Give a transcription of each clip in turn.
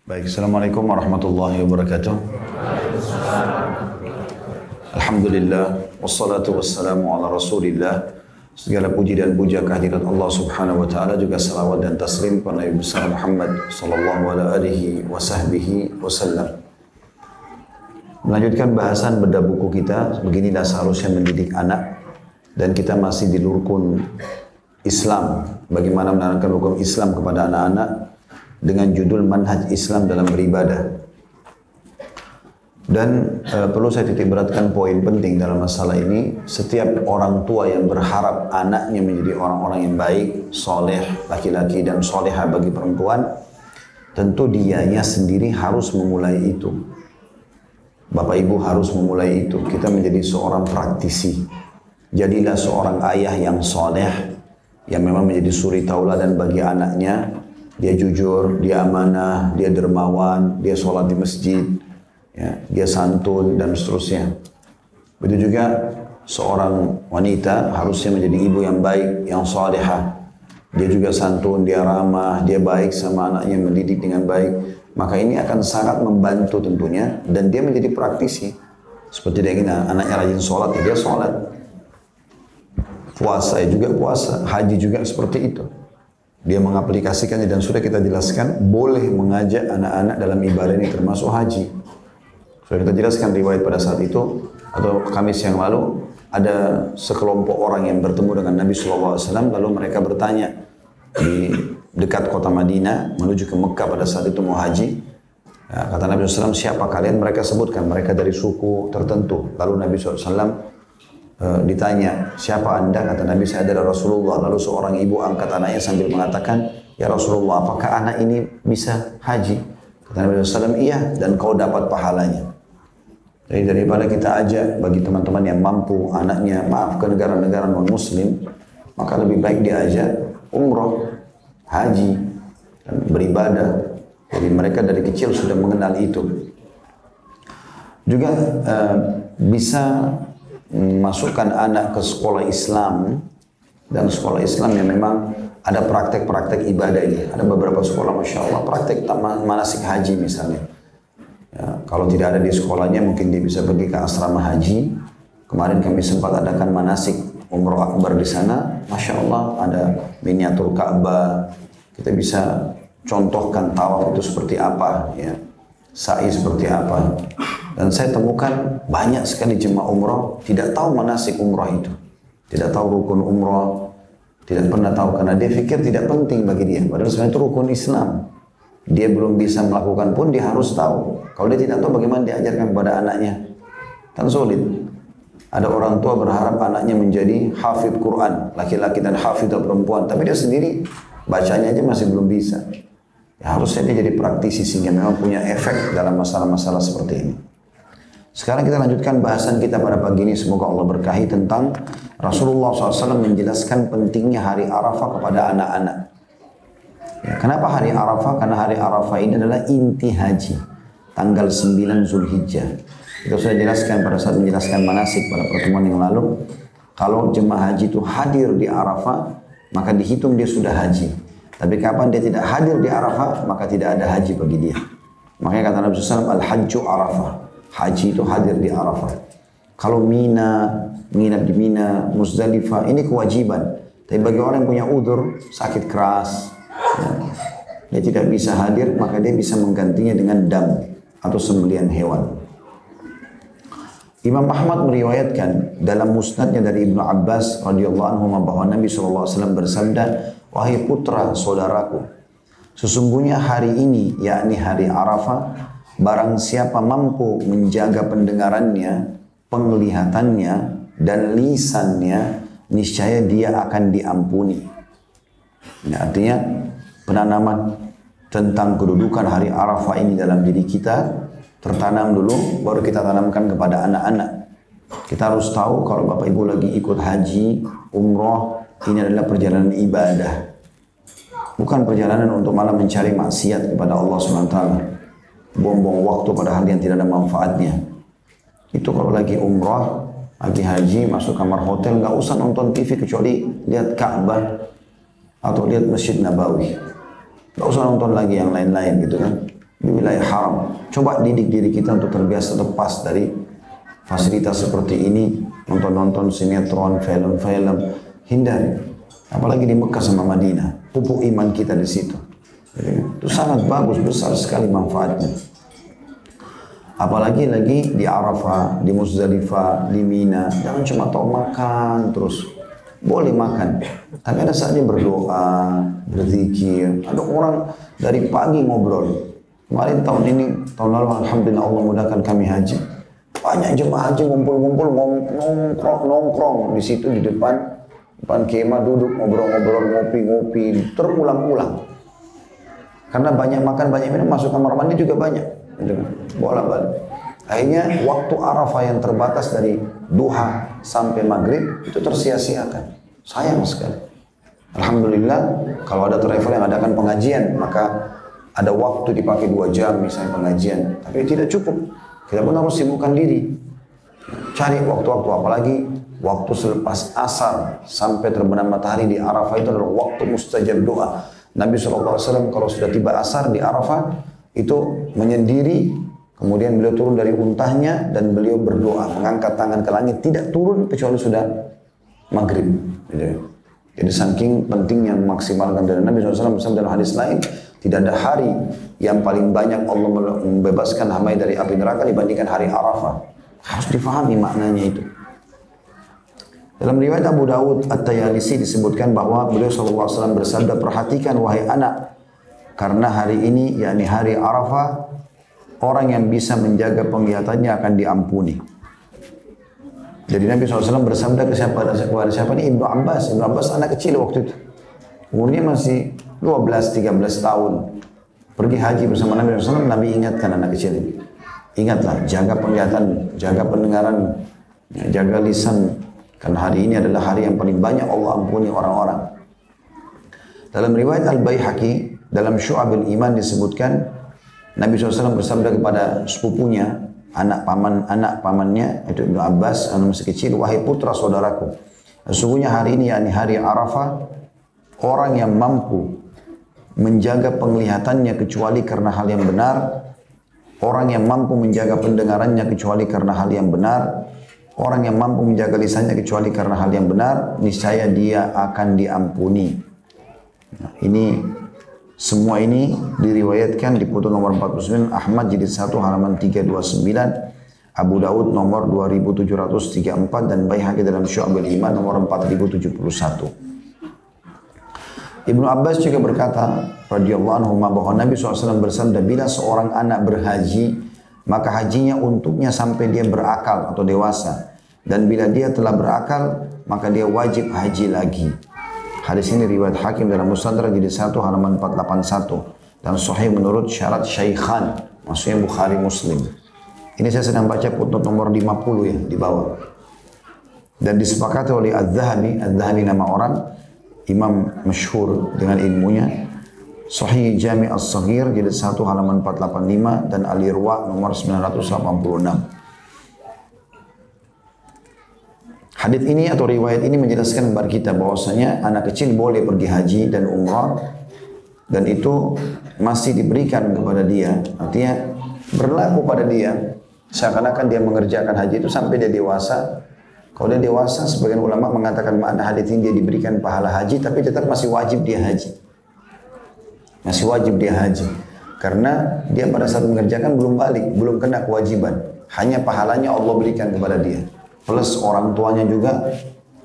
Baik, Assalamualaikum warahmatullahi wabarakatuh. Alhamdulillah, wassalatu wassalamu ala rasulillah. Segala puji dan puja kehadirat Allah subhanahu wa ta'ala, juga salawat dan taslim kepada Nabi besar Muhammad sallallahu alaihi wasallam. Melanjutkan bahasan bedah buku kita, beginilah seharusnya mendidik anak. Dan kita masih di rukun Islam, bagaimana menanamkan rukun Islam kepada anak-anak, dengan judul Manhaj Islam dalam Beribadah. Dan perlu saya titik beratkan poin penting dalam masalah ini. Setiap orang tua yang berharap anaknya menjadi orang-orang yang baik, soleh laki-laki dan soleha bagi perempuan, tentu dianya sendiri harus memulai itu. Bapak ibu harus memulai itu. Kita menjadi seorang praktisi. Jadilah seorang ayah yang soleh, yang memang menjadi suri tauladan bagi anaknya. Dia jujur, dia amanah, dia dermawan, dia sholat di masjid, ya, dia santun, dan seterusnya. Begitu juga seorang wanita harusnya menjadi ibu yang baik, yang salihah. Dia juga santun, dia ramah, dia baik sama anaknya, mendidik dengan baik. Maka ini akan sangat membantu tentunya, dan dia menjadi praktisi. Seperti dia ingin anaknya rajin sholat, ya dia sholat. Puasa juga puasa, haji juga seperti itu. Dia mengaplikasikannya, dan sudah kita jelaskan boleh mengajak anak-anak dalam ibadah ini termasuk haji. Sudah kita jelaskan riwayat pada saat itu, atau Kamis yang lalu, ada sekelompok orang yang bertemu dengan Nabi SAW, lalu mereka bertanya di dekat kota Madinah menuju ke Mekah pada saat itu mau haji. Ya, kata Nabi SAW, siapa kalian? Mereka sebutkan mereka dari suku tertentu. Lalu Nabi SAW ditanya, siapa anda? Kata Nabi, saya adalah Rasulullah. Lalu seorang ibu angkat anaknya sambil mengatakan, ya Rasulullah, apakah anak ini bisa haji? Kata Nabi SAW, iya, dan kau dapat pahalanya. Jadi daripada kita ajak bagi teman-teman yang mampu anaknya, maaf, ke negara-negara non-muslim, maka lebih baik diajak umroh, haji, dan beribadah. Jadi mereka dari kecil sudah mengenal itu. Juga bisa masukkan anak ke sekolah Islam, dan sekolah Islam yang memang ada praktek-praktek ibadah ini. Ada beberapa sekolah Masya Allah praktek manasik haji misalnya. Ya, kalau tidak ada di sekolahnya mungkin dia bisa pergi ke asrama haji. Kemarin kami sempat adakan manasik umroh akbar di sana. Masya Allah ada miniatur Ka'bah. Kita bisa contohkan tawaf itu seperti apa, ya, sa'i seperti apa. Dan saya temukan banyak sekali jemaah umrah tidak tahu manasik umrah itu. Tidak tahu rukun umrah, tidak pernah tahu karena dia pikir tidak penting bagi dia. Padahal sebenarnya itu rukun Islam. Dia belum bisa melakukan pun dia harus tahu. Kalau dia tidak tahu bagaimana diajarkan kepada anaknya? Kan sulit. Ada orang tua berharap anaknya menjadi hafidh Quran, laki-laki dan hafidh perempuan. Tapi dia sendiri bacanya aja masih belum bisa. Ya, harusnya dia jadi praktisi sehingga memang punya efek dalam masalah-masalah seperti ini. Sekarang kita lanjutkan bahasan kita pada pagi ini. Semoga Allah berkahi tentang Rasulullah SAW menjelaskan pentingnya hari Arafah kepada anak-anak. Ya, kenapa hari Arafah? Karena hari Arafah ini adalah inti haji. Tanggal 9 Zulhijjah. Kita sudah jelaskan pada saat menjelaskan manasik pada pertemuan yang lalu. Kalau jemaah haji itu hadir di Arafah, maka dihitung dia sudah haji. Tapi kapan dia tidak hadir di Arafah, maka tidak ada haji bagi dia. Makanya kata Nabi SAW, Al-Hajju Arafah. Haji itu hadir di Arafah. Kalau menginap di Mina, Muzdalifah, ini kewajiban. Tapi bagi orang yang punya udzur, sakit keras, ya, dia tidak bisa hadir, maka dia bisa menggantinya dengan dam atau sembelihan hewan. Imam Ahmad meriwayatkan dalam musnadnya dari Ibnu Abbas radhiyallahu anhu bahwa Nabi SAW bersabda, wahai putra saudaraku, sesungguhnya hari ini, yakni hari Arafah, barang siapa mampu menjaga pendengarannya, penglihatannya, dan lisannya, niscaya dia akan diampuni. Ini artinya penanaman tentang kedudukan hari Arafah ini dalam diri kita tertanam dulu, baru kita tanamkan kepada anak-anak. Kita harus tahu kalau Bapak Ibu lagi ikut haji, umroh, ini adalah perjalanan ibadah. Bukan perjalanan untuk malah mencari maksiat kepada Allah SWT. Buang-buang waktu pada hal yang tidak ada manfaatnya. Itu kalau lagi umrah, lagi haji, masuk kamar hotel, nggak usah nonton TV kecuali lihat Ka'bah atau lihat Masjid Nabawi. Nggak usah nonton lagi yang lain-lain gitu kan. di wilayah haram. Coba didik diri kita untuk terbiasa lepas dari fasilitas seperti ini, nonton-nonton sinetron, film-film, hindari. Apalagi di Mekah sama Madinah, pupuk iman kita di situ. Jadi, itu sangat bagus, besar sekali manfaatnya. Apalagi lagi di Arafah, di Muzdalifah, di Mina, jangan cuma tahu makan terus. Boleh makan, tapi ada saatnya berdoa, berzikir. Ada orang dari pagi ngobrol. Kemarin tahun ini, tahun lalu alhamdulillah Allah mudahkan kami haji. Banyak jemaah haji ngumpul-ngumpul nongkrong di situ di depan kemah, duduk ngobrol-ngobrol, ngopi-ngopi, terulang-ulang. Karena banyak makan, banyak minum, masuk kamar mandi juga banyak. Bolak-balik. Akhirnya waktu Arafah yang terbatas dari duha sampai maghrib itu tersia-siakan. Sayang sekali. Alhamdulillah kalau ada travel yang adakan pengajian maka ada waktu dipakai 2 jam misalnya pengajian. Tapi tidak cukup. Kita pun harus sibukkan diri. Cari waktu-waktu, apalagi waktu selepas asar sampai terbenam matahari di Arafah itu adalah waktu mustajab doa. Nabi SAW kalau sudah tiba asar di Arafah itu menyendiri, kemudian beliau turun dari untahnya dan beliau berdoa, mengangkat tangan ke langit, tidak turun kecuali sudah maghrib. Jadi saking pentingnya memaksimalkan. Dan Nabi SAW bersabda dalam hadis lain, tidak ada hari yang paling banyak Allah membebaskan hamba dari api neraka dibandingkan hari Arafah. Harus difahami maknanya itu. Dalam riwayat Abu Dawud At-Tayalisi disebutkan bahwa beliau SAW bersabda, perhatikan wahai anak, karena hari ini, yakni hari Arafah, orang yang bisa menjaga penglihatannya akan diampuni. Jadi Nabi SAW bersabda kepada siapa ini? Ibnu Abbas. Ibnu Abbas anak kecil waktu itu. Umurnya masih 12-13 tahun. Pergi haji bersama Nabi SAW, Nabi ingatkan anak kecil ini. Ingatlah, jaga penglihatan, jaga pendengaran, jaga lisan. Karena hari ini adalah hari yang paling banyak Allah ampuni orang-orang. Dalam riwayat Al-Baihaqi, dalam Syu'abul Iman disebutkan, Nabi SAW bersabda kepada sepupunya, anak pamannya, itu Ibnu Abbas, anak masih kecil, wahai putra saudaraku, sesungguhnya hari ini, yakni hari Arafah, orang yang mampu menjaga penglihatannya kecuali karena hal yang benar, orang yang mampu menjaga pendengarannya kecuali karena hal yang benar, orang yang mampu menjaga lisannya kecuali karena hal yang benar, niscaya dia akan diampuni. Nah, ini semua ini diriwayatkan di putu nomor 49, Ahmad jilid 1 halaman 329, Abu Daud nomor 2734 dan Baihaqi dalam Syu'abul Iman nomor 4071. Ibnu Abbas juga berkata radhiyallahu anhu bahwa Nabi SAW bersabda, bila seorang anak berhaji maka hajinya untuknya sampai dia berakal atau dewasa, dan bila dia telah berakal maka dia wajib haji lagi. Hadis ini riwayat Hakim dalam Mustadrak jilid 1 halaman 481 dan sahih menurut syarat Syaikhan, maksudnya Bukhari Muslim. Ini saya sedang baca footnote nomor 50 ya di bawah. Dan disepakati oleh Az-Zahabi, Az-Zahabi nama orang, imam masyhur dengan ilmunya. Sahih Jami' As-Saghir jilid 1 halaman 485 dan Al-Irwa nomor 986. Hadis ini atau riwayat ini menjelaskan kepada kita bahwasanya anak kecil boleh pergi haji dan umrah dan itu masih diberikan kepada dia. Artinya berlaku pada dia seakan-akan dia mengerjakan haji itu sampai dia dewasa. Kalau dia dewasa, sebagian ulama mengatakan makna hadis ini dia diberikan pahala haji tapi tetap masih wajib dia haji. Masih wajib dia haji. Karena dia pada saat mengerjakan belum balik, belum kena kewajiban. Hanya pahalanya Allah berikan kepada dia. Plus orang tuanya juga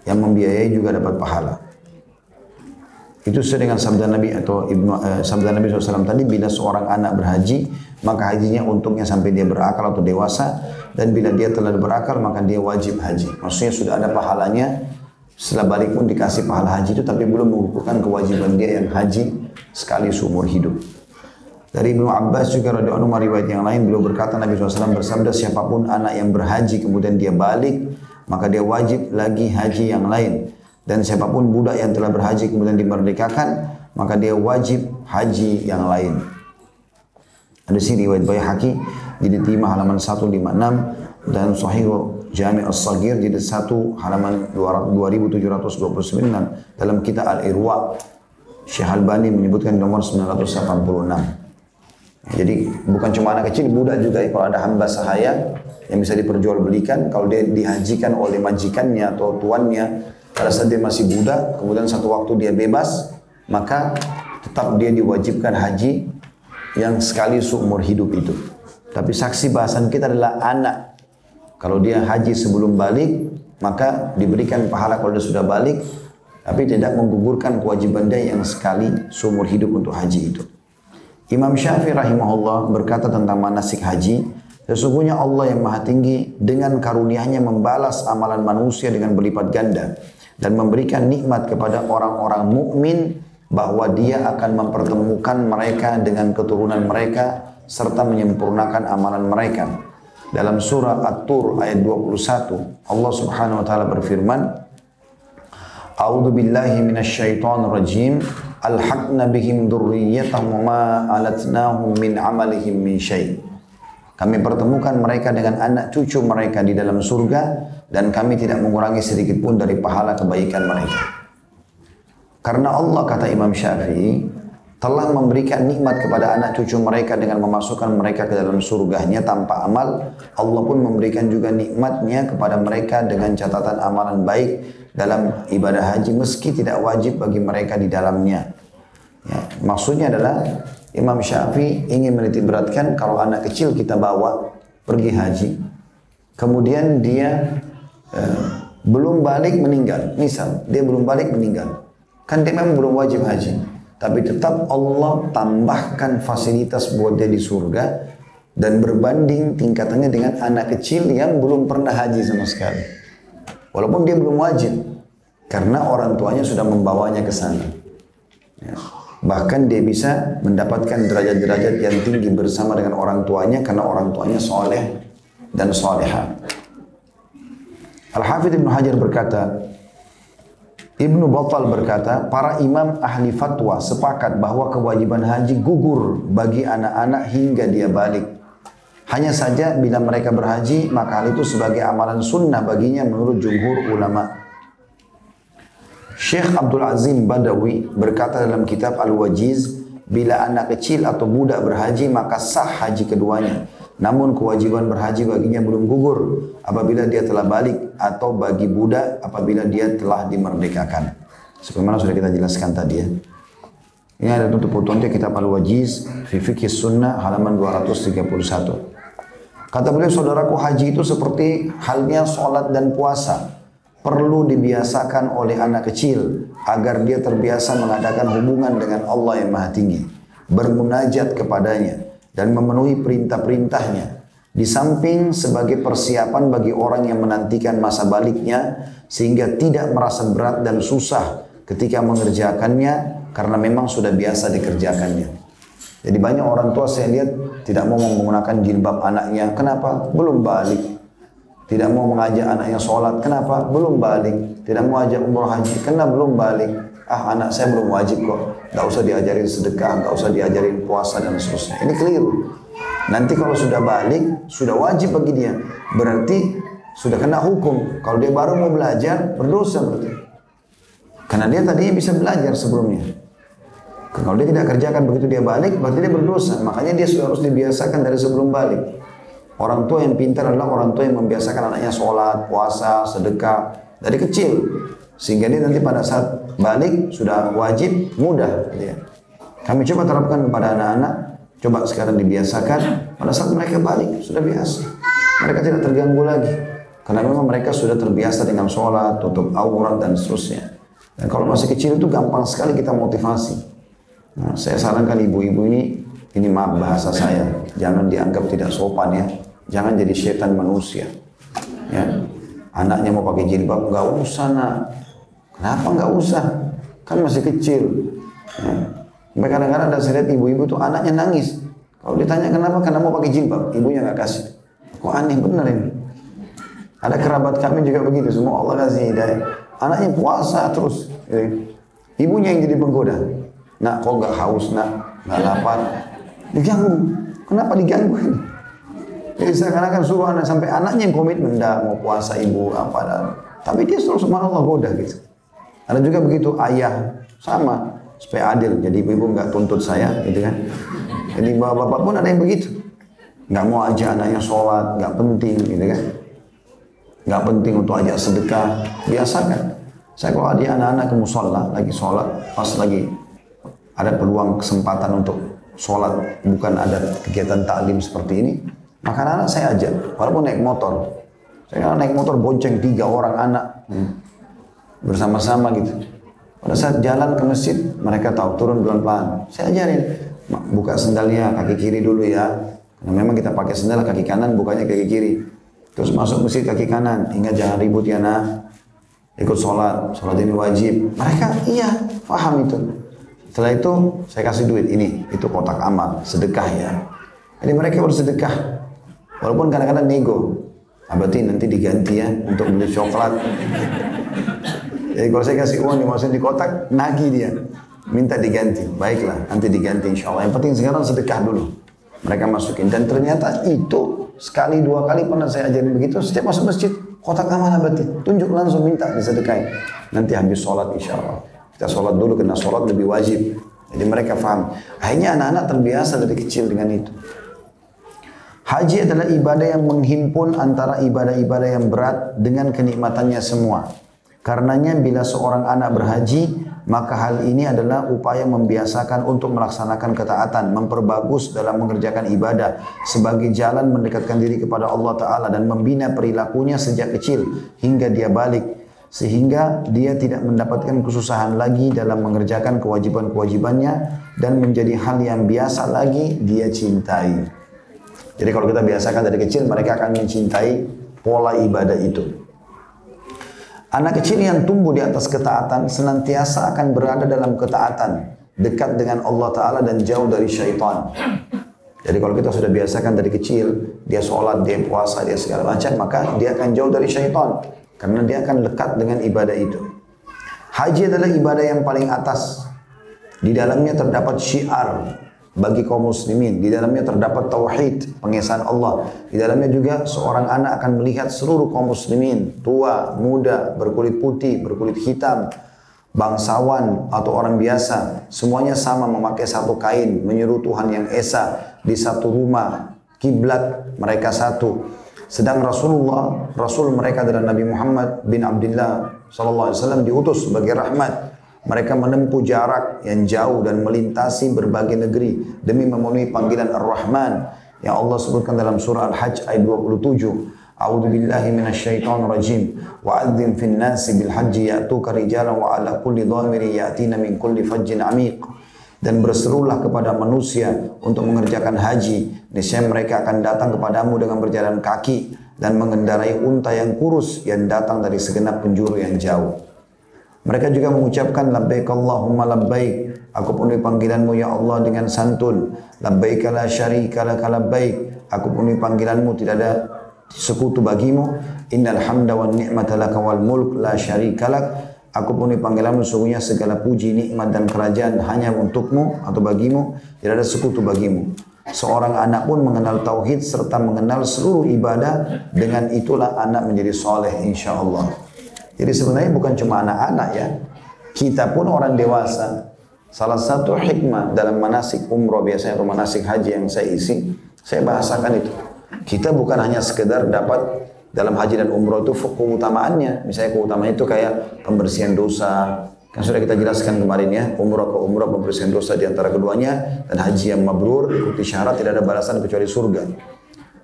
yang membiayai juga dapat pahala. Itu sesuai dengan sabda Nabi atau sabda Nabi SAW tadi, bila seorang anak berhaji maka hajinya untuknya sampai dia berakal atau dewasa, dan bila dia telah berakal maka dia wajib haji. Maksudnya sudah ada pahalanya, setelah balik pun dikasih pahala haji itu, tapi belum mengukuhkan kewajiban dia yang haji sekali seumur hidup. Dari Ibnu Abbas juga radhiyallahu anhu riwayat yang lain, beliau berkata Nabi SAW bersabda, siapapun anak yang berhaji kemudian dia balik maka dia wajib lagi haji yang lain, dan siapapun budak yang telah berhaji kemudian dimerdekakan maka dia wajib haji yang lain. Ada sini riwayat Baihaqi jilid 5 halaman 156 dan Sahih Jami' As-Saghir jilid 1 halaman 2729 dalam kitab Al-Irwa. Syekh Albani menyebutkan nomor 986. Jadi bukan cuma anak kecil, budak juga. Kalau ada hamba sahaya yang bisa diperjualbelikan, kalau dia dihajikan oleh majikannya atau tuannya pada saat dia masih budak, kemudian satu waktu dia bebas, maka tetap dia diwajibkan haji yang sekali seumur hidup itu. Tapi saksi bahasan kita adalah anak. Kalau dia haji sebelum balik, maka diberikan pahala kalau dia sudah balik, tapi tidak menggugurkan kewajiban dia yang sekali seumur hidup untuk haji itu. Imam Syafi'i rahimahullah berkata tentang manasik haji, sesungguhnya Allah yang maha tinggi dengan karunia-Nya membalas amalan manusia dengan berlipat ganda dan memberikan nikmat kepada orang-orang mukmin bahwa Dia akan mempertemukan mereka dengan keturunan mereka serta menyempurnakan amalan mereka. Dalam surah At-Tur ayat 21, Allah Subhanahu wa taala berfirman, A'udzu billahi minasyaitonir rajim. Alhaqna bihim dzurriyyatahum ma alatnahum min amalihim min syai'. Kami pertemukan mereka dengan anak cucu mereka di dalam surga dan kami tidak mengurangi sedikit pun dari pahala kebaikan mereka. Karena Allah, kata Imam Syafi'i, telah memberikan nikmat kepada anak cucu mereka dengan memasukkan mereka ke dalam surganya tanpa amal, Allah pun memberikan juga nikmatnya kepada mereka dengan catatan amalan baik dalam ibadah haji meski tidak wajib bagi mereka di dalamnya. Ya, maksudnya adalah Imam Syafi'i ingin menitik beratkan kalau anak kecil kita bawa pergi haji, kemudian dia belum balik meninggal, misal dia belum balik meninggal, kan dia memang belum wajib haji, tapi tetap Allah tambahkan fasilitas buat dia di surga dan berbanding tingkatannya dengan anak kecil yang belum pernah haji sama sekali. Walaupun dia belum wajib, karena orang tuanya sudah membawanya ke sana. Ya. Bahkan dia bisa mendapatkan derajat-derajat yang tinggi bersama dengan orang tuanya karena orang tuanya soleh dan soleha. Al-Hafidh Ibnu Hajar berkata, Ibnu Battal berkata, para imam ahli fatwa sepakat bahwa kewajiban haji gugur bagi anak-anak hingga dia balik. Hanya saja bila mereka berhaji, maka hal itu sebagai amalan sunnah baginya menurut jumhur ulama. Syekh Abdul Azim Badawi berkata dalam kitab Al-Wajiz, bila anak kecil atau budak berhaji, maka sah haji keduanya. Namun kewajiban berhaji baginya belum gugur apabila dia telah balik atau bagi budak apabila dia telah dimerdekakan. Sebagaimana sudah kita jelaskan tadi ya. Ini ada tutup putuannya kitab Al-Wajiz fi Fiqh Sunnah halaman 231. Kata beliau, saudaraku, haji itu seperti halnya sholat dan puasa. Perlu dibiasakan oleh anak kecil agar dia terbiasa mengadakan hubungan dengan Allah yang maha tinggi, bermunajat kepadanya dan memenuhi perintah-perintahnya. Di samping sebagai persiapan bagi orang yang menantikan masa baliknya sehingga tidak merasa berat dan susah ketika mengerjakannya karena memang sudah biasa dikerjakannya. Jadi banyak orang tua saya lihat tidak mau menggunakan jilbab anaknya. Kenapa? Belum balik. Tidak mau mengajak anaknya sholat. Kenapa? Belum balik. Tidak mau ajak umroh haji. Karena belum balik. Ah, anak saya belum wajib kok. Gak usah diajarin sedekah, gak usah diajarin puasa dan seterusnya. Ini keliru. Nanti kalau sudah balik, sudah wajib bagi dia. Berarti sudah kena hukum. Kalau dia baru mau belajar, berdosa berarti. Karena dia tadinya bisa belajar sebelumnya. Kalau dia tidak kerjakan begitu dia balik, berarti dia berdosa. Makanya dia sudah harus dibiasakan dari sebelum balik. Orang tua yang pintar adalah orang tua yang membiasakan anaknya sholat, puasa, sedekah dari kecil. Sehingga dia nanti pada saat balik sudah wajib, mudah. Gitu ya. Kami coba terapkan kepada anak-anak, coba sekarang dibiasakan. Pada saat mereka balik, sudah biasa. Mereka tidak terganggu lagi. Karena memang mereka sudah terbiasa dengan sholat, tutup aurat dan seterusnya. Dan kalau masih kecil itu gampang sekali kita motivasi. Nah, saya sarankan ibu-ibu ini maaf bahasa saya, jangan dianggap tidak sopan ya, jangan jadi setan manusia. Ya, anaknya mau pakai jilbab, nggak usah nak. Kenapa nggak usah? Kan masih kecil. Ya. Kadang-kadang ada saya lihat ibu-ibu tuh anaknya nangis. Kalau ditanya kenapa, karena mau pakai jilbab, ibunya nggak kasih. Kok aneh bener ini? Ada kerabat kami juga begitu, semua Allah kasih hidayah. Anaknya puasa terus, ibunya yang jadi penggoda. Nak, kok nggak haus nak, nggak lapar, diganggu. Kenapa diganggu ini? Jadi seakan-akan suruh anak sampai anaknya yang komitmen, dah mau puasa ibu apa dan, tapi dia terus subhanallah goda gitu. Ada juga begitu ayah sama supaya adil, jadi ibu nggak tuntut saya, gitu kan? Jadi bapak-bapak pun ada yang begitu. Nggak mau ajak anaknya sholat, nggak penting gitu kan. Nggak penting untuk ajak sedekah, biasakan. Saya kalau ada anak-anak ke musola, lagi sholat, pas lagi ada peluang kesempatan untuk sholat, bukan ada kegiatan taklim seperti ini, maka anak saya ajak, walaupun naik motor. Saya naik motor bonceng 3 orang anak, bersama-sama gitu. Pada saat jalan ke masjid, mereka tahu turun pelan-pelan. Saya ajarin, buka sendalnya kaki kiri dulu ya. Karena memang kita pakai sendal kaki kanan, bukanya kaki kiri. Terus masuk masjid kaki kanan, ingat jangan ribut ya nak. Ikut sholat ini wajib. Mereka iya, paham itu. Setelah itu saya kasih duit, ini itu kotak amal, sedekah ya. Jadi mereka bersedekah, walaupun kadang-kadang nego. Berarti nanti diganti ya untuk beli coklat. Jadi kalau saya kasih uang dimasukin di kotak, nagih dia, minta diganti. Baiklah, nanti diganti insya Allah. Yang penting sekarang sedekah dulu. Mereka masukin, dan ternyata itu sekali 2 kali pernah saya ajarin begitu. Setiap masuk masjid, kotak amal berarti tunjuk langsung minta disedekahin. Nanti habis sholat insya Allah. Kita sholat dulu karena sholat lebih wajib. Jadi mereka faham. Akhirnya anak-anak terbiasa dari kecil dengan itu. Haji adalah ibadah yang menghimpun antara ibadah-ibadah yang berat dengan kenikmatannya semua. Karenanya bila seorang anak berhaji, maka hal ini adalah upaya membiasakan untuk melaksanakan ketaatan, memperbagus dalam mengerjakan ibadah sebagai jalan mendekatkan diri kepada Allah Ta'ala dan membina perilakunya sejak kecil hingga dia balik. Sehingga dia tidak mendapatkan kesusahan lagi dalam mengerjakan kewajiban-kewajibannya dan menjadi hal yang biasa lagi dia cintai. Jadi kalau kita biasakan dari kecil, mereka akan mencintai pola ibadah itu. Anak kecil yang tumbuh di atas ketaatan senantiasa akan berada dalam ketaatan, dekat dengan Allah Ta'ala dan jauh dari syaitan. Jadi kalau kita sudah biasakan dari kecil, dia sholat, dia puasa, dia segala macam, maka dia akan jauh dari syaitan. Karena dia akan lekat dengan ibadah itu. Haji adalah ibadah yang paling atas. Di dalamnya terdapat syiar bagi kaum muslimin. Di dalamnya terdapat tauhid, pengesahan Allah. Di dalamnya juga seorang anak akan melihat seluruh kaum muslimin, tua, muda, berkulit putih, berkulit hitam, bangsawan atau orang biasa, semuanya sama memakai satu kain, menyeru Tuhan yang esa di satu rumah, kiblat mereka satu. Sedang Rasul mereka adalah Nabi Muhammad bin Abdullah sallallahu alaihi wasallam diutus sebagai rahmat. Mereka menempuh jarak yang jauh dan melintasi berbagai negeri demi memenuhi panggilan Ar-Rahman yang Allah sebutkan dalam surah Al-Hajj ayat 27. A'udzu billahi minasyaitonir rajim. Wa'adzim fin nasi bil hajji ya'tuka rijalan wa 'ala kulli dhamirin ya'tina min kulli fajjin 'amiq. Dan berserulah kepada manusia untuk mengerjakan haji. Niscaya mereka akan datang kepadamu dengan berjalan kaki dan mengendarai unta yang kurus yang datang dari segenap penjuru yang jauh. Mereka juga mengucapkan labbaik Allahumma labbaik. Aku penuhi panggilanmu ya Allah dengan santun. Labbaik la syarika laka labbaik. Aku penuhi panggilanmu, tidak ada sekutu bagimu. Innal hamda wan ni'mata laka wal mulk la syarika lak. Aku penuhi panggilanmu, sungguhnya segala puji, nikmat dan kerajaan hanya untukmu atau bagimu, tidak ada sekutu bagimu. Seorang anak pun mengenal tauhid serta mengenal seluruh ibadah, dengan itulah anak menjadi soleh insyaallah. Jadi sebenarnya bukan cuma anak-anak ya, kita pun orang dewasa. Salah satu hikmah dalam manasik umroh biasanya atau manasik haji yang saya isi, saya bahasakan itu. Kita bukan hanya sekedar dapat dalam haji dan umroh itu keutamaannya. Misalnya keutamaan itu kayak pembersihan dosa. Kan sudah kita jelaskan kemarin ya, umroh ke umroh pembersihan dosa di antara keduanya, dan haji yang mabrur ikuti syarat tidak ada balasan kecuali surga.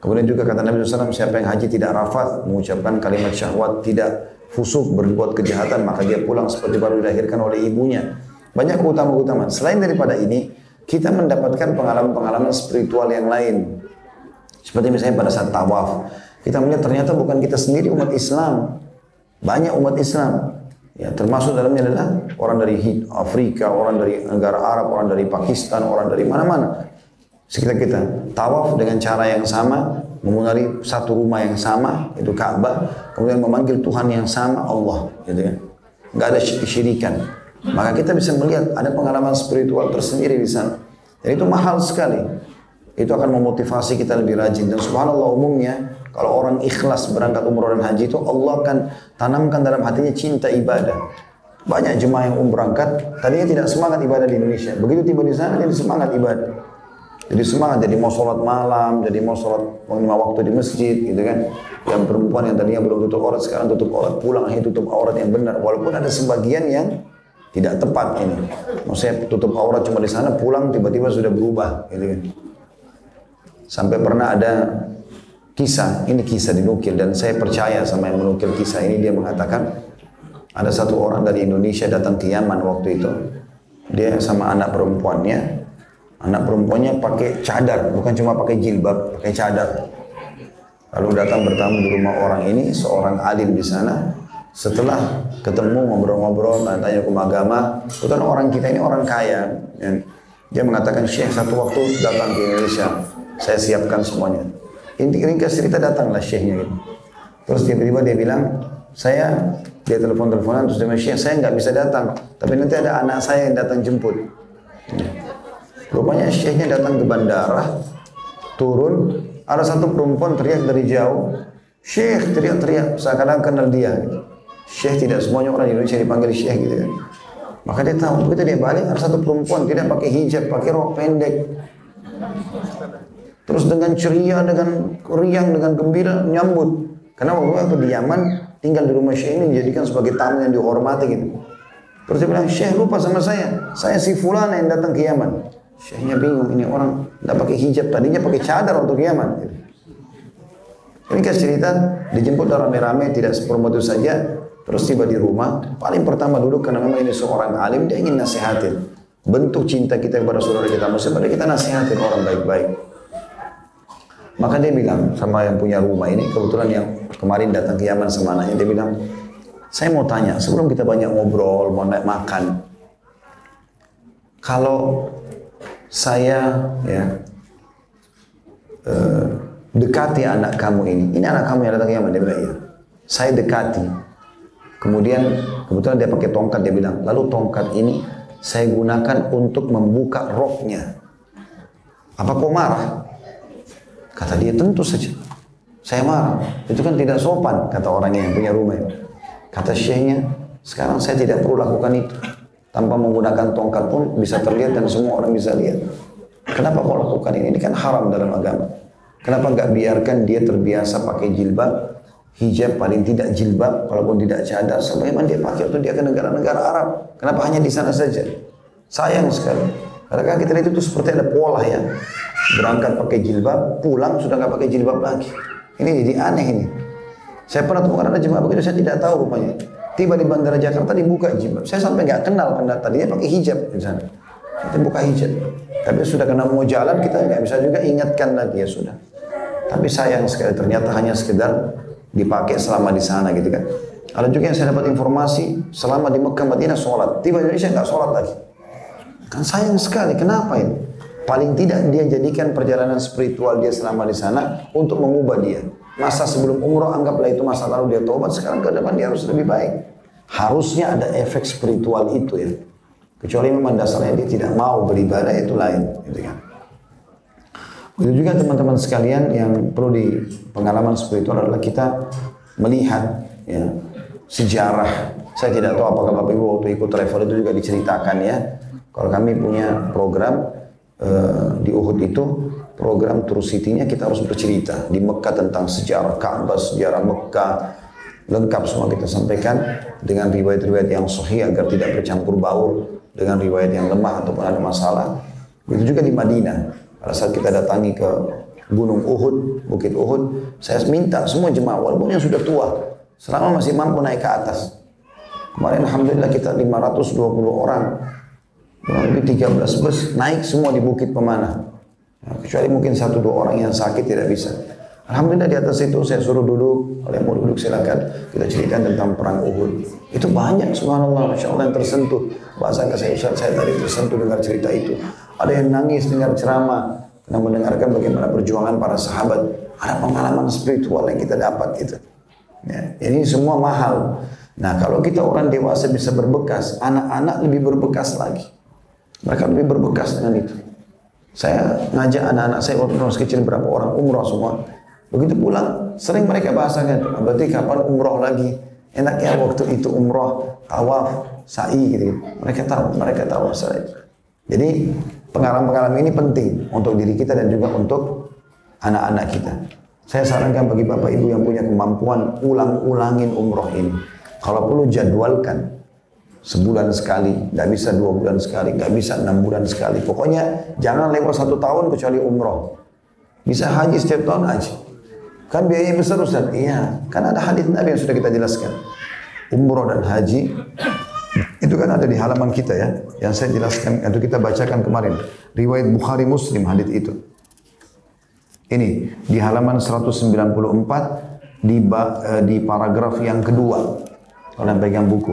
Kemudian juga kata Nabi SAW, siapa yang haji tidak rafat, mengucapkan kalimat syahwat, tidak fusuk, berbuat kejahatan, maka dia pulang seperti baru dilahirkan oleh ibunya. Banyak keutamaan-keutamaan. Selain daripada ini, kita mendapatkan pengalaman-pengalaman spiritual yang lain. Seperti misalnya pada saat tawaf, kita melihat ternyata bukan kita sendiri umat Islam. Banyak umat Islam. Ya, termasuk dalamnya adalah orang dari Afrika, orang dari negara Arab, orang dari Pakistan, orang dari mana-mana. Sekitar kita tawaf dengan cara yang sama, memunari satu rumah yang sama, itu Ka'bah, kemudian memanggil Tuhan yang sama, Allah, gitu ya. Enggak ada syirikan. Maka kita bisa melihat ada pengalaman spiritual tersendiri di sana. Dan itu mahal sekali. Itu akan memotivasi kita lebih rajin. Dan subhanallah umumnya, kalau orang ikhlas berangkat umroh dan haji itu, Allah akan tanamkan dalam hatinya cinta ibadah. Banyak jemaah yang berangkat, tadinya tidak semangat ibadah di Indonesia. Begitu tiba di sana, dia semangat ibadah. Jadi semangat, jadi mau sholat malam, jadi mau sholat 5 waktu di masjid gitu kan. Yang perempuan yang tadinya belum tutup aurat sekarang tutup aurat, pulang akhirnya tutup aurat yang benar. Walaupun ada sebagian yang tidak tepat ini. Maksudnya tutup aurat cuma di sana, pulang tiba-tiba sudah berubah gitu kan. Sampai pernah ada kisah, ini kisah dinukil dan saya percaya sama yang menukil kisah ini. Dia mengatakan ada satu orang dari Indonesia datang ke Yaman waktu itu. Dia sama anak perempuannya. Anak perempuannya pakai cadar, bukan cuma pakai jilbab, pakai cadar. Lalu datang bertamu di rumah orang ini, seorang alim di sana. Setelah ketemu ngobrol-ngobrol, tanya hukum agama, kebetulan orang kita ini orang kaya. Dia mengatakan, Syekh satu waktu datang ke Indonesia, saya siapkan semuanya. Ringkas cerita datanglah Syekhnya gitu. Terus tiba-tiba dia bilang, dia telepon-teleponan, terus dia bilang, Syekh saya nggak bisa datang, tapi nanti ada anak saya yang datang jemput. Rupanya Syekhnya datang ke bandara, turun, ada satu perempuan teriak dari jauh, Syekh teriak-teriak, seakan-akan kenal dia. Gitu. Syekh tidak semuanya orang Indonesia dipanggil Syekh gitu kan. Maka dia tahu, begitu dia balik, ada satu perempuan tidak pakai hijab, pakai rok pendek. Terus dengan ceria, dengan riang, dengan gembira, nyambut. Karena waktu di Yaman, tinggal di rumah Syekh ini dijadikan sebagai tamu yang dihormati gitu. Terus dia bilang, Syekh lupa sama saya si Fulana yang datang ke Yaman. Syekhnya bingung, ini orang tidak pakai hijab, tadinya pakai cadar untuk Yaman. Ini kan cerita, dijemput rame-rame, tidak seperempat itu saja, terus tiba di rumah, paling pertama duduk karena memang ini seorang alim, dia ingin nasihatin. Bentuk cinta kita kepada saudara kita muslim, pada kita nasihatin orang baik-baik. Maka dia bilang sama yang punya rumah ini, kebetulan yang kemarin datang ke Yaman sama anaknya, dia bilang, saya mau tanya, sebelum kita banyak ngobrol, mau naik makan, kalau saya dekati anak kamu ini anak kamu yang datang ke Yaman, dia bilang iya. Saya dekati, kemudian kebetulan dia pakai tongkat, dia bilang, lalu tongkat ini saya gunakan untuk membuka roknya. Apa kau marah? Kata dia, tentu saja saya marah, itu kan tidak sopan, kata orangnya yang punya rumah itu. Kata Syekhnya, sekarang saya tidak perlu lakukan itu. Tanpa menggunakan tongkat pun bisa terlihat dan semua orang bisa lihat. Kenapa kau lakukan ini? Ini kan haram dalam agama. Kenapa nggak biarkan dia terbiasa pakai jilbab, hijab paling tidak jilbab, walaupun tidak cadar, sebagaimana dia pakai waktu dia ke negara-negara Arab. Kenapa hanya di sana saja? Sayang sekali. Karena kita lihat itu seperti ada pola ya. Berangkat pakai jilbab, pulang sudah nggak pakai jilbab lagi. Ini jadi aneh ini. Saya pernah temukan ada jemaah begitu, saya tidak tahu rupanya. Tiba di bandara Jakarta dibuka jilbab. Saya sampai nggak kenal karena tadinya pakai hijab di sana. Kita buka hijab. Tapi sudah kena mau jalan kita nggak bisa juga ingatkan lagi ya sudah. Tapi sayang sekali ternyata hanya sekedar dipakai selama di sana gitu kan. Ada juga yang saya dapat informasi selama di Mekah Madinah sholat. Tiba di Indonesia nggak sholat lagi. Kan sayang sekali. Kenapa ini? Paling tidak dia jadikan perjalanan spiritual dia selama di sana untuk mengubah dia. Masa sebelum umroh anggaplah itu masa lalu dia tobat, sekarang ke depan dia harus lebih baik. Harusnya ada efek spiritual itu ya. Kecuali memang dasarnya dia tidak mau beribadah, itu lain gitu kan. Begitu juga teman-teman sekalian yang perlu di pengalaman spiritual adalah kita melihat ya sejarah. Saya tidak tahu apakah Bapak Ibu waktu ikut travel itu juga diceritakan ya. Kalau kami punya program di Uhud itu, program Tour City-nya kita harus bercerita di Mekah tentang sejarah Ka'bah, sejarah Mekah, lengkap semua kita sampaikan dengan riwayat-riwayat yang sahih agar tidak bercampur baur dengan riwayat yang lemah ataupun ada masalah. Begitu juga di Madinah. Pada saat kita datangi ke Gunung Uhud, Bukit Uhud, saya minta semua jemaah walaupun yang sudah tua, selama masih mampu naik ke atas. Kemarin alhamdulillah kita 520 orang, lebih 13 bus naik semua di Bukit Pemanah. Kecuali mungkin 1-2 orang yang sakit tidak bisa. Alhamdulillah di atas itu saya suruh duduk, kalau yang mau duduk silakan. Kita ceritakan tentang perang Uhud. Itu banyak subhanallah, masya Allah yang tersentuh. Bahasa saya tadi tersentuh dengar cerita itu. Ada yang nangis dengar ceramah, karena mendengarkan bagaimana perjuangan para sahabat. Ada pengalaman spiritual yang kita dapat gitu. Ya, ini semua mahal. Nah kalau kita orang dewasa bisa berbekas, anak-anak lebih berbekas lagi. Mereka lebih berbekas dengan itu. Saya ngajak anak-anak saya waktu masih kecil berapa orang umroh semua. Begitu pulang, sering mereka bahasakan, berarti kapan umroh lagi? Enaknya waktu itu umroh, tawaf, sa'i gitu. Mereka tahu masalah itu. Jadi pengalaman-pengalaman ini penting untuk diri kita dan juga untuk anak-anak kita. Saya sarankan bagi bapak ibu yang punya kemampuan, ulang-ulangin umroh ini. Kalau perlu jadwalkan sebulan sekali, nggak bisa 2 bulan sekali, nggak bisa 6 bulan sekali. Pokoknya jangan lewat 1 tahun kecuali umroh. Bisa haji setiap tahun haji. Kan biayanya besar Ustaz? Iya, kan ada hadis Nabi yang sudah kita jelaskan. Umroh dan haji itu kan ada di halaman kita ya, yang saya jelaskan atau kita bacakan kemarin. Riwayat Bukhari Muslim hadis itu. Ini di halaman 194 di paragraf yang kedua. Kalau yang pegang buku.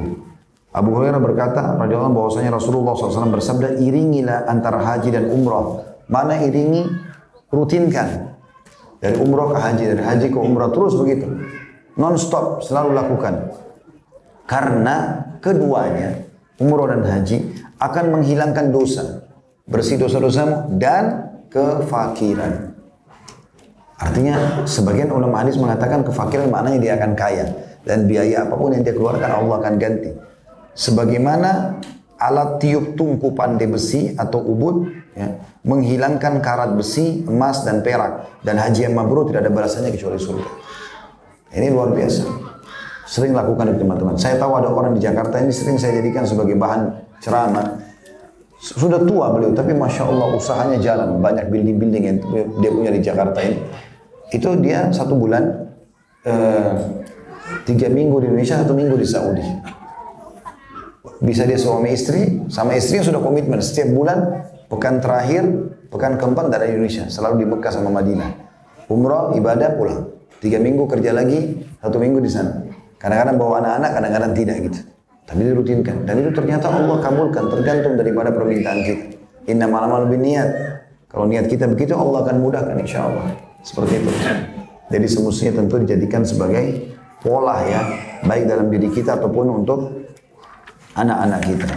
Abu Hurairah berkata, radhiyallahu anhu, bahwasanya Rasulullah SAW bersabda, iringilah antara haji dan umrah. Mana iringi? Rutinkan. Dari umrah ke haji, dari haji ke umrah, terus begitu. Non-stop, selalu lakukan. Karena keduanya, umrah dan haji, akan menghilangkan dosa. Bersih dosa-dosamu dan kefakiran. Artinya, sebagian ulama hadis mengatakan kefakiran maknanya dia akan kaya. Dan biaya apapun yang dia keluarkan, Allah akan ganti. Sebagaimana alat tiup tungku pandai besi atau ubud, ya, menghilangkan karat besi, emas dan perak, dan haji yang mabrur tidak ada balasannya kecuali surga. Ini luar biasa. Sering lakukan itu teman-teman. Saya tahu ada orang di Jakarta ini sering saya jadikan sebagai bahan ceramah. Sudah tua beliau, tapi masya Allah usahanya jalan. Banyak building-building yang dia punya di Jakarta ini. Itu dia 1 bulan, 3 minggu di Indonesia, 1 minggu di Saudi. Bisa dia suami istri, sama istrinya sudah komitmen. Setiap bulan, pekan terakhir, pekan keempat dari Indonesia. Selalu di Mekah sama Madinah. Umrah, ibadah, pulang. 3 minggu kerja lagi, 1 minggu di sana. Kadang-kadang bawa anak-anak, kadang-kadang tidak gitu. Tapi dirutinkan. Dan itu ternyata Allah kabulkan, tergantung daripada permintaan kita. Innamal a'malu binniyat. Kalau niat kita begitu, Allah akan mudahkan insya Allah. Seperti itu. Jadi semestinya tentu dijadikan sebagai pola ya. Baik dalam diri kita ataupun untuk anak-anak kita.